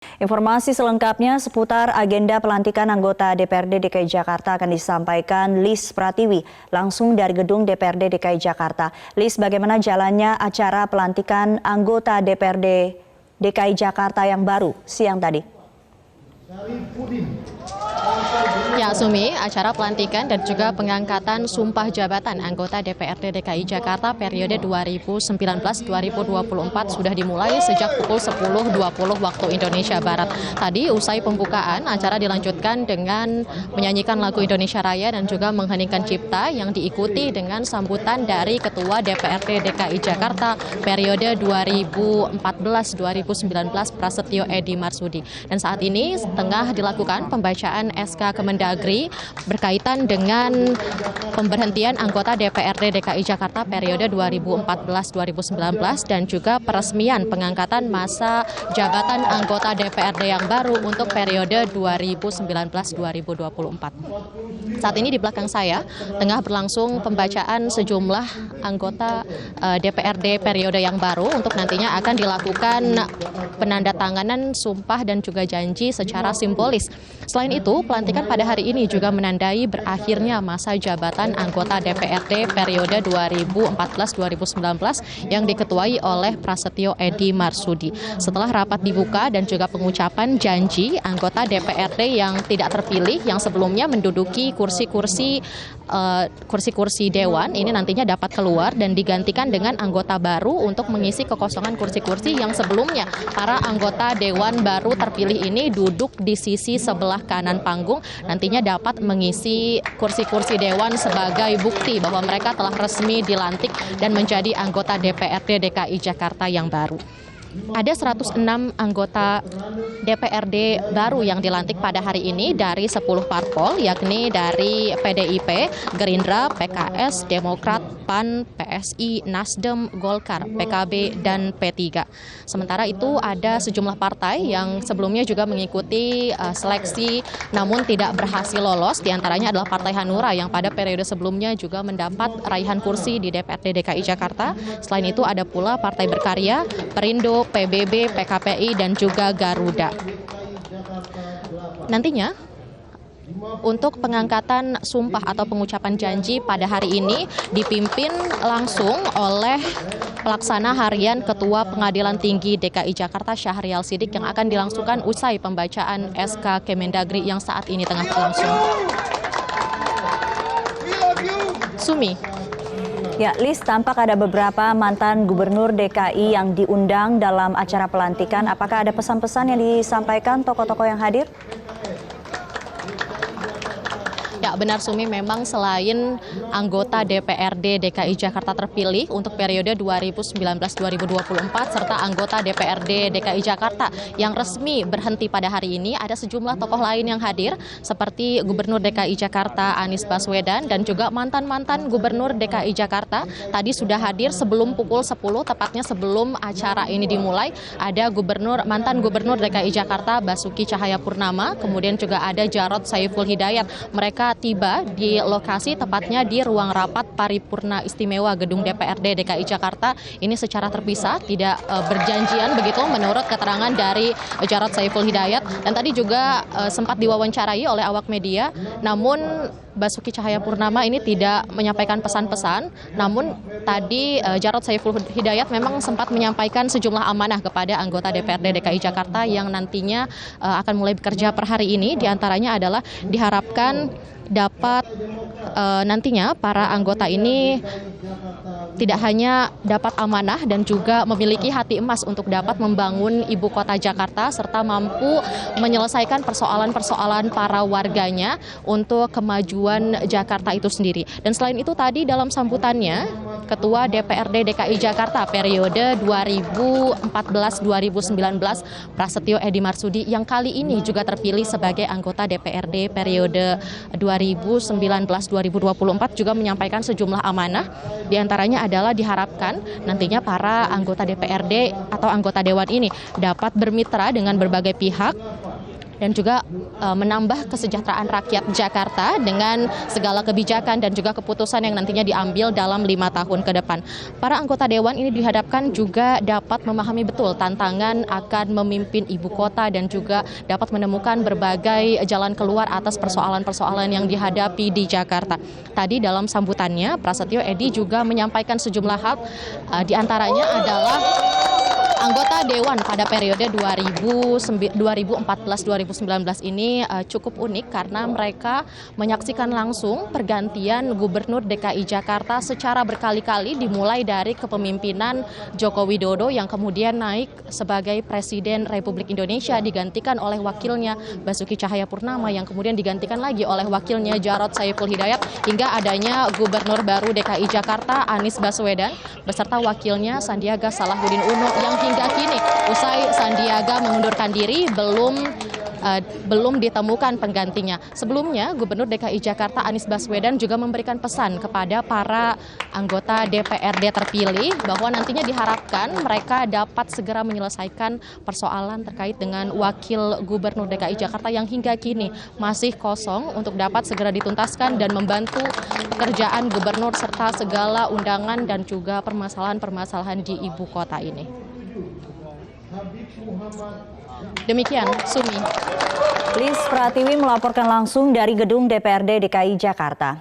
Informasi selengkapnya seputar agenda pelantikan anggota DPRD DKI Jakarta akan disampaikan Lis Pratiwi langsung dari gedung DPRD DKI Jakarta. Lis, bagaimana jalannya acara pelantikan anggota DPRD DKI Jakarta yang baru siang tadi? Ya, Sumi, acara pelantikan dan juga pengangkatan sumpah jabatan anggota DPRD DKI Jakarta periode 2019-2024 sudah dimulai sejak pukul 10.20 waktu Indonesia Barat. Tadi usai pembukaan, acara dilanjutkan dengan menyanyikan lagu Indonesia Raya dan juga mengheningkan cipta yang diikuti dengan sambutan dari Ketua DPRD DKI Jakarta periode 2014-2019 Prasetyo Edy Marsudi. Dan saat ini tengah dilakukan pembacaan SK Kemendagri berkaitan dengan pemberhentian anggota DPRD DKI Jakarta periode 2014-2019 dan juga peresmian pengangkatan masa jabatan anggota DPRD yang baru untuk periode 2019-2024. Saat ini di belakang saya tengah berlangsung pembacaan sejumlah anggota DPRD periode yang baru untuk nantinya akan dilakukan penandatanganan sumpah dan juga janji secara simbolis. Selain itu, pelantikan pada hari ini juga menandai berakhirnya masa jabatan anggota DPRD periode 2014-2019 yang diketuai oleh Prasetyo Edy Marsudi. Setelah rapat dibuka dan juga pengucapan janji, anggota DPRD yang tidak terpilih yang sebelumnya menduduki kursi-kursi dewan ini nantinya dapat keluar dan digantikan dengan anggota baru untuk mengisi kekosongan kursi-kursi yang sebelumnya para anggota dewan baru terpilih ini duduk di sisi sebelah kanan panggung, nantinya dapat mengisi kursi-kursi dewan sebagai bukti bahwa mereka telah resmi dilantik dan menjadi anggota DPRD DKI Jakarta yang baru. Ada 106 anggota DPRD baru yang dilantik pada hari ini dari 10 parpol, yakni dari PDIP, Gerindra, PKS, Demokrat, PAN, PSI, Nasdem, Golkar, PKB, dan P3. Sementara itu ada sejumlah partai yang sebelumnya juga mengikuti seleksi namun tidak berhasil lolos. Di antaranya adalah Partai Hanura yang pada periode sebelumnya juga mendapat raihan kursi di DPRD DKI Jakarta. Selain itu ada pula Partai Berkarya, Perindo, PBB, PKPI, dan juga Garuda. Nantinya, untuk pengangkatan sumpah atau pengucapan janji pada hari ini dipimpin langsung oleh pelaksana harian Ketua Pengadilan Tinggi DKI Jakarta Syahrial Siddiq yang akan dilangsungkan usai pembacaan SK Kemendagri yang saat ini tengah berlangsung. Sumi. Ya, Lis, tampak ada beberapa mantan gubernur DKI yang diundang dalam acara pelantikan. Apakah ada pesan-pesan yang disampaikan tokoh-tokoh yang hadir? Ya, benar Sumi, memang selain anggota DPRD DKI Jakarta terpilih untuk periode 2019-2024 serta anggota DPRD DKI Jakarta yang resmi berhenti pada hari ini, ada sejumlah tokoh lain yang hadir seperti Gubernur DKI Jakarta Anies Baswedan dan juga mantan-mantan Gubernur DKI Jakarta tadi sudah hadir sebelum pukul 10, tepatnya sebelum acara ini dimulai. Ada mantan Gubernur DKI Jakarta Basuki Cahayapurnama, kemudian juga ada Jarod Saiful Hidayat. Mereka tiba di lokasi tepatnya di ruang rapat paripurna istimewa gedung DPRD DKI Jakarta ini secara terpisah, tidak berjanjian begitu menurut keterangan dari Jarod Saiful Hidayat. Dan tadi juga sempat diwawancarai oleh awak media, namun Basuki Cahayapurnama ini tidak menyampaikan pesan-pesan. Namun tadi Jarod Saiful Hidayat memang sempat menyampaikan sejumlah amanah kepada anggota DPRD DKI Jakarta yang nantinya akan mulai bekerja per hari ini. Di antaranya adalah diharapkan dapat nantinya para anggota ini tidak hanya dapat amanah dan juga memiliki hati emas untuk dapat membangun ibu kota Jakarta serta mampu menyelesaikan persoalan-persoalan para warganya untuk kemajuan Jakarta itu sendiri. Dan selain itu tadi dalam sambutannya, Ketua DPRD DKI Jakarta periode 2014-2019 Prasetyo Edy Marsudi yang kali ini juga terpilih sebagai anggota DPRD periode 2019-2024 juga menyampaikan sejumlah amanah. Di antaranya adalah diharapkan nantinya para anggota DPRD atau anggota dewan ini dapat bermitra dengan berbagai pihak dan juga menambah kesejahteraan rakyat Jakarta dengan segala kebijakan dan juga keputusan yang nantinya diambil dalam 5 tahun ke depan. Para anggota Dewan ini dihadapkan juga dapat memahami betul tantangan akan memimpin ibu kota dan juga dapat menemukan berbagai jalan keluar atas persoalan-persoalan yang dihadapi di Jakarta. Tadi dalam sambutannya, Prasetyo Edy juga menyampaikan sejumlah hal, diantaranya adalah anggota Dewan pada periode 2014-2019 ini cukup unik karena mereka menyaksikan langsung pergantian Gubernur DKI Jakarta secara berkali-kali, dimulai dari kepemimpinan Joko Widodo yang kemudian naik sebagai Presiden Republik Indonesia digantikan oleh wakilnya Basuki Cahayapurnama yang kemudian digantikan lagi oleh wakilnya Jarod Saiful Hidayat hingga adanya Gubernur baru DKI Jakarta Anies Baswedan beserta wakilnya Sandiaga Salahuddin Uno yang hingga kini usai Sandiaga mengundurkan diri belum ditemukan penggantinya. Sebelumnya Gubernur DKI Jakarta Anies Baswedan juga memberikan pesan kepada para anggota DPRD terpilih bahwa nantinya diharapkan mereka dapat segera menyelesaikan persoalan terkait dengan wakil Gubernur DKI Jakarta yang hingga kini masih kosong untuk dapat segera dituntaskan dan membantu pekerjaan gubernur serta segala undangan dan juga permasalahan-permasalahan di ibu kota ini. Demikian, Sumi. Lis Pratiwi melaporkan langsung dari gedung DPRD DKI Jakarta.